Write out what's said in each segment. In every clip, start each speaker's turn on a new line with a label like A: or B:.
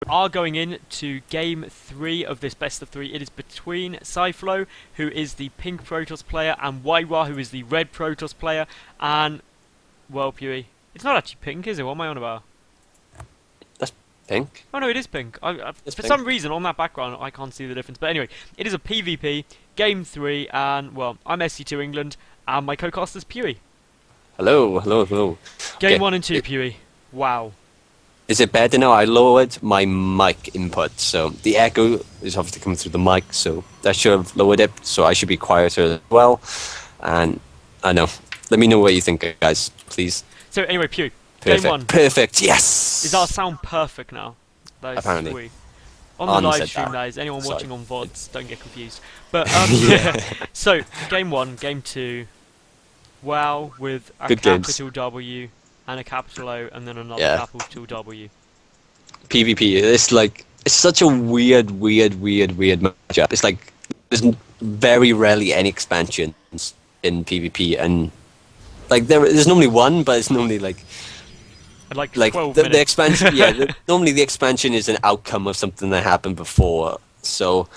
A: Are going in to game 3 of this best of 3. It is between AiSeiplo, who is the pink Protoss player, and WhiteRa, who is the red Protoss player. And, well, Pewee, it's not actually pink, is it? What am I on about?
B: That's pink.
A: Oh no, it is pink. For
B: Pink.
A: some reason, on that background, I can't see the difference. But anyway, it is a PvP, game 3, and, well, I'm SC2 England, and my co-caster's Pewee.
B: Hello, hello, hello.
A: Game
B: Okay.
A: 1 and 2, Pewee. Wow.
B: Is it better now? I lowered my mic input, so the echo is obviously coming through the mic, so that should have lowered it, so I should be quieter as well. And I know. Let me know what you think, guys, please.
A: So anyway, Pewee,
B: Perfect.
A: game 1.
B: Perfect, yes!
A: Is our sound perfect now? That is
B: Apparently.
A: sweet. On
B: On
A: the
B: said
A: live stream,
B: that.
A: that is. Anyone
B: Sorry.
A: watching on VODs, don't get confused. But,
B: Yeah.
A: so, game 1, game 2, WoW with a
B: Good games.
A: capital W and a capital O, and then another
B: Yeah.
A: capital W.
B: PvP, it's such a weird matchup. It's like, there's very rarely any expansions in PvP, and like there's normally one, but it's normally like
A: I'd like 12
B: the
A: minutes.
B: expansion. Yeah, normally the expansion is an outcome of something that happened before. So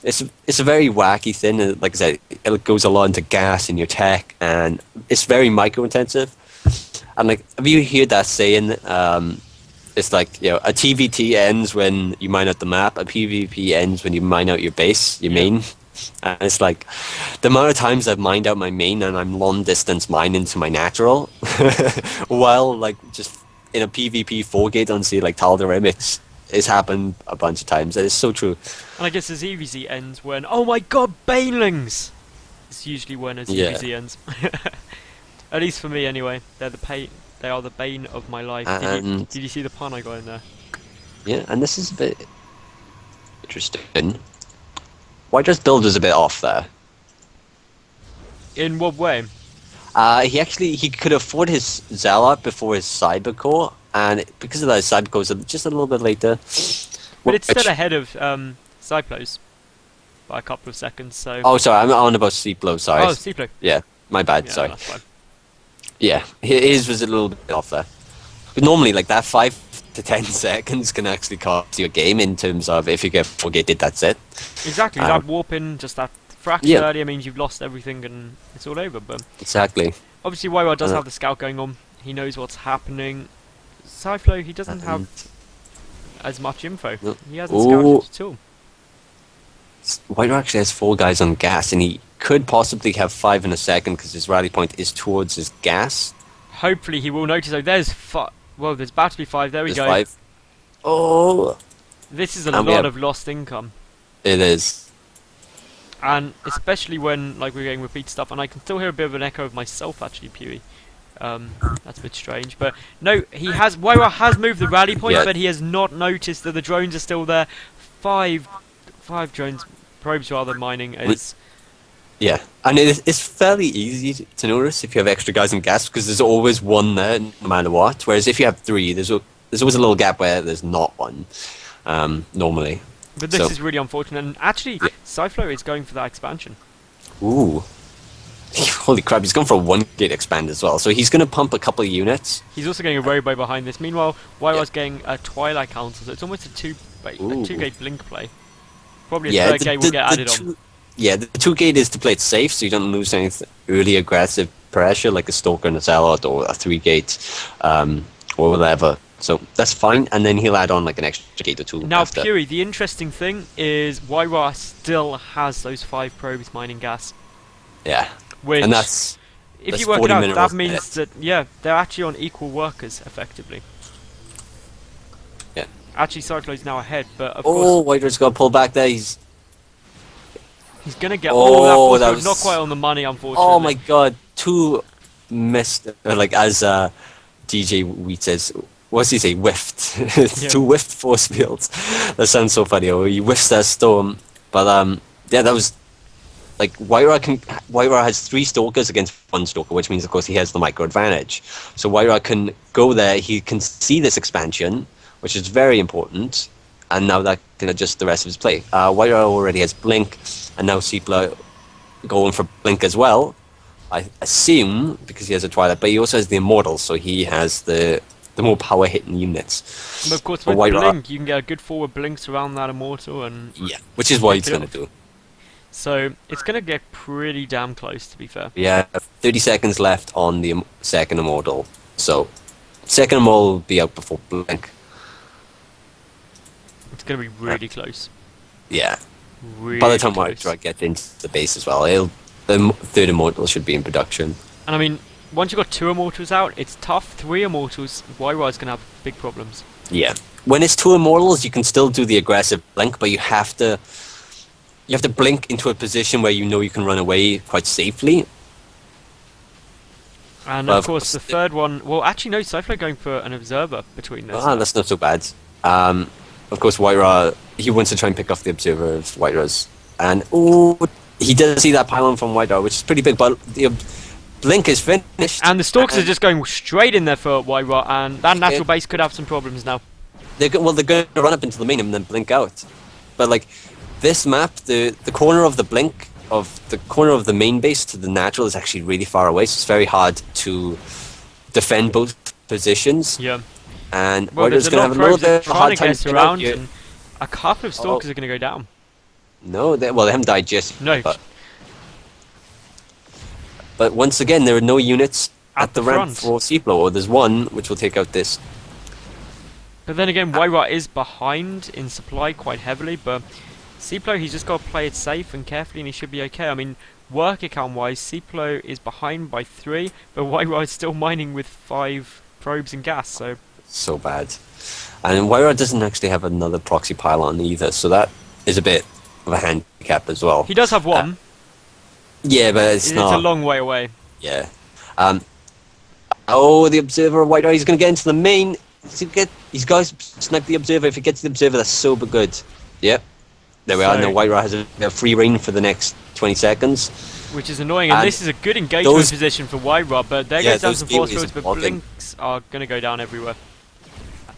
B: it's a very wacky thing. And like I said, it goes a lot into gas in your tech, and it's very micro intensive. And like, have you heard that saying? It's like, you know, a TVT ends when you mine out the map. A PvP ends when you mine out your base, your main. And it's like, the amount of times I've mined out my main and I'm long distance mining to my natural, while like just in a PvP 4-gate on say like Tal'Darim, it's happened a bunch of times. It's so true.
A: And I guess a ZVZ ends when, oh my god, Banelings! It's usually when a ZVZ ends. At least for me, anyway. They are the bane of my life.
B: And
A: Did you see the pun I got in there?
B: yeah, and this is a bit interesting. WhiteRa's build is a bit off there.
A: In what way?
B: He could afford his Zealot before his Cybercore, and because of that, his Cybercore is just a little bit later.
A: But it's
B: Which-
A: still ahead of AiSeiplo's by a couple of seconds, so...
B: Oh, sorry, I'm on about AiSeiplo, sorry.
A: Oh, AiSeiplo.
B: Yeah, my bad,
A: Yeah,
B: sorry.
A: that's fine.
B: Yeah, his was a little bit off there. But normally, like that 5 to 10 seconds can actually cost you a game in terms of if you get forgetted, that's it.
A: Exactly, that warp in, just that fraction
B: Yeah.
A: earlier means you've lost everything and it's all over, but...
B: Exactly.
A: Obviously, WhiteRa does have the scout going on. He knows what's happening. AiSeiplo, he doesn't have as much info.
B: No.
A: He hasn't scouted at all.
B: WhiteRa actually has 4 guys on gas, and he could possibly have 5 in a second because his rally point is towards his gas.
A: Hopefully he will notice. Oh, there's well, there's about to be 5. There we
B: There's
A: go.
B: 5. Oh,
A: This is a
B: And we
A: lot
B: have-
A: of lost income.
B: it is.
A: And especially when like we're getting repeat stuff, and I can still hear a bit of an echo of myself actually, Pewee. That's a bit strange, but no, WhiteRa has moved the rally point,
B: Yeah.
A: but he has not noticed that the drones are still there. Five drones, probes rather, mining is.
B: Yeah, and it's fairly easy to notice if you have extra guys in gas because there's always one there no matter what. Whereas if you have 3, there's always a little gap where there's not one normally.
A: But this
B: So-
A: is really unfortunate, and actually, AiSeiplo is going for that expansion.
B: Ooh. Holy crap, he's gone for a 1-gate expand as well, so he's going to pump a couple of units.
A: He's also getting a robo behind this. Meanwhile, WhiteRa's getting a Twilight Council, so it's almost a 2-gate blink play. Probably a third gate will get added on.
B: Yeah, the 2-gate is to play it safe, so you don't lose any early aggressive pressure like a Stalker and a Zealot or a 3-gate or whatever. So that's fine, and then he'll add on like an extra gate or 2
A: Now,
B: after.
A: Pewee, the interesting thing is WhiteRa still has those 5 probes mining gas.
B: Yeah,
A: Which,
B: and that's
A: if you work it
B: 40
A: out,
B: minerals
A: that
B: a
A: means that, yeah, they're actually on equal workers, effectively.
B: Yeah.
A: Actually, Cyclone's now ahead, but of
B: Oh,
A: course,
B: WhiteRa's got to pull back there. He's
A: he's going to get
B: Oh,
A: all that force,
B: that
A: but
B: was-
A: not quite on the money, unfortunately.
B: oh my god, 2 missed. Like as DJ Wheat says, what's he say? Whiffed.
A: Yeah.
B: 2 whiffed force fields. That sounds so funny. Oh, he whiffs that storm. But yeah, that was like WhiteRa has 3 stalkers against 1 stalker, which means of course he has the micro advantage. So WhiteRa can go there. He can see this expansion, which is very important. And now that can adjust the rest of his play. WhiteRa already has blink, and now AiSeiplo going for blink as well. I assume because he has a Twilight, but he also has the Immortal, so he has the the more power hitting units.
A: But of course,
B: But
A: with
B: WhiteRa,
A: Blink, you can get a good forward blinks around that Immortal, and
B: yeah, which is what
A: pick
B: he's
A: it
B: gonna
A: off.
B: do.
A: So it's going to get pretty damn close, to be fair.
B: Yeah, 30 seconds left on the second Immortal. So, second Immortal will be out before Blink.
A: It's going to be really close.
B: Yeah.
A: Really
B: By the time
A: close.
B: WhiteRa gets into the base as well, the third Immortal should be in production.
A: And I mean, once you've got 2 Immortals out, it's tough. 3 Immortals, WhiteRa is going to have big problems.
B: Yeah. When it's 2 Immortals, you can still do the aggressive blink, but you have to blink into a position where you know you can run away quite safely.
A: And
B: Well,
A: of course, the third one... Well, actually, no, AiSeiplo going for an Observer between this.
B: That's not so bad. Of course, WhiteRa, he wants to try and pick off the Observer of WhiteRa's. And, he does see that pylon from WhiteRa, which is pretty big, but the blink is finished.
A: And the Stalkers are just going straight in there for WhiteRa, and that natural base could have some problems now.
B: They're going to run up into the main and then blink out. But, like, this map, the corner of the blink, of the corner of the main base to the natural is actually really far away, so it's very hard to defend both positions.
A: Yeah.
B: And
A: Well,
B: WhiteRa's
A: there's a
B: going
A: lot
B: to
A: of
B: have a little
A: probes that
B: bit of a
A: trying
B: hard
A: to
B: time
A: get
B: getting out
A: around,
B: here.
A: and a couple of Stalkers are going to go down.
B: No, they haven't died just
A: No.
B: yet. But once again, there are no units
A: At
B: at the
A: the
B: ramp
A: front.
B: for AiSeiplo, or there's one which will take out this.
A: But then again, WhiteRa is behind in supply quite heavily, but AiSeiplo, he's just got to play it safe and carefully, and he should be okay. I mean, work account wise, AiSeiplo is behind by 3, but WhiteRa is still mining with 5 probes and gas, so...
B: So bad. And WhiteRa doesn't actually have another proxy pylon either, so that is a bit of a handicap as well.
A: He does have one.
B: Yeah, but it's not.
A: It's a long way away.
B: Yeah. The Observer of WhiteRa, he's going to get into the main. He's got to snipe the Observer. If he gets the Observer, that's so good. Yep. There we are.
A: So-
B: Now WhiteRa has a free reign for the next 20 seconds.
A: Which is annoying, and
B: And
A: this is a good engagement
B: those-
A: position for WhiteRa, but there
B: Yeah,
A: goes down
B: those
A: some force
B: gateways
A: fields, but
B: are blocking.
A: blinks are going to go down everywhere.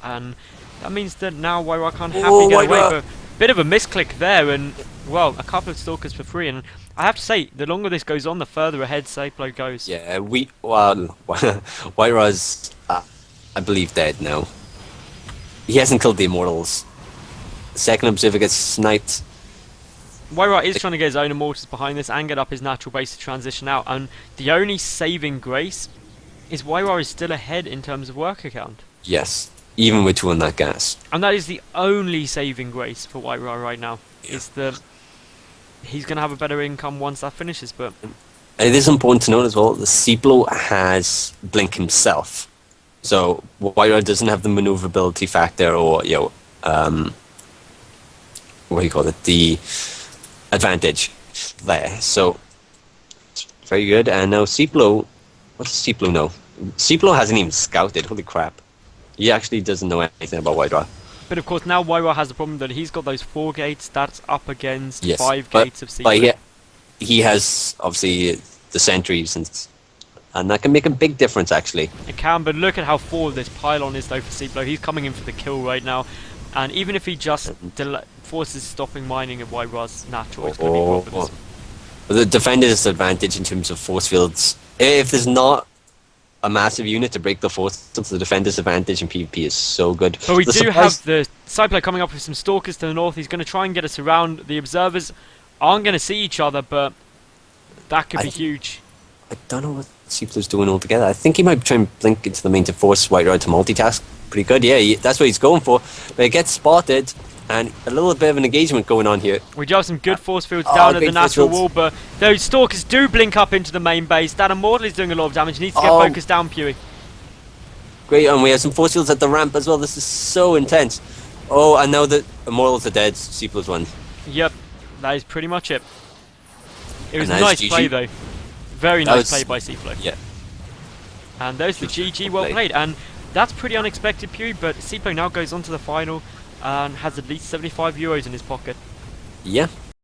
A: And that means that now WhiteRa can't
B: Oh,
A: happily get away,
B: WhiteRa.
A: but bit of a misclick there, and, well, a couple of Stalkers for free, and I have to say, the longer this goes on, the further ahead AiSeiplo goes.
B: Yeah, WhiteRa's, I believe, dead now. He hasn't killed the Immortals. Second Observer gets sniped.
A: WhiteRa is trying to get his own Immortals behind this and get up his natural base to transition out, and the only saving grace is WhiteRa is still ahead in terms of work account.
B: Yes, even with 2 on that gas.
A: And that is the only saving grace for WhiteRa right now.
B: Yeah.
A: Is that he's going to have a better income once that finishes, but...
B: It is important to note as well, the AiSeiplo has Blink himself. So WhiteRa doesn't have the maneuverability factor or, what do you call it, the advantage there. So, it's very good. And now AiSeiplo, what does AiSeiplo know? AiSeiplo hasn't even scouted, holy crap. He actually doesn't know anything about WhiteRa.
A: But of course now WhiteRa has the problem that he's got those 4 gates, that's up against
B: Yes,
A: 5
B: but-
A: gates of AiSeiplo.
B: But he has, obviously, the sentries, and that can make a big difference, actually.
A: It can, but look at how forward this pylon is though for AiSeiplo. He's coming in for the kill right now. And even if he just forces stopping mining of WhiteRa's natural, it's going to be problems.
B: The defender's advantage in terms of force fields. If there's not a massive unit to break the force fields, the defender's advantage in PvP is so good.
A: But we
B: The
A: do
B: surprise-
A: have the AiSeiplo coming up with some Stalkers to the north. He's going to try and get us around. The Observers aren't going to see each other, but that could be huge.
B: I don't know what AiSeiplo's doing altogether. I think he might try and blink into the main to force WhiteRa to multitask. Pretty good, yeah, that's what he's going for. But he gets spotted, and a little bit of an engagement going on here.
A: We do have some good force fields down at the
B: great force
A: natural
B: fields.
A: wall, but those Stalkers do blink up into the main base. That Immortal is doing a lot of damage. He needs to get focused down, Pewee.
B: Great, and we have some force fields at the ramp as well. This is so intense. Oh, and now the Immortals are dead. AiSeiplo's won.
A: Yep, that is pretty much it. It was
B: And
A: a
B: that
A: nice
B: is
A: play
B: GG.
A: though. Very
B: That
A: nice
B: was-
A: play by AiSeiplo.
B: Yeah.
A: And there's the GG, well
B: play.
A: played. And that's pretty unexpected, Pewee, but AiSeiplo now goes on to the final and has at least 75 euros in his pocket.
B: Yeah,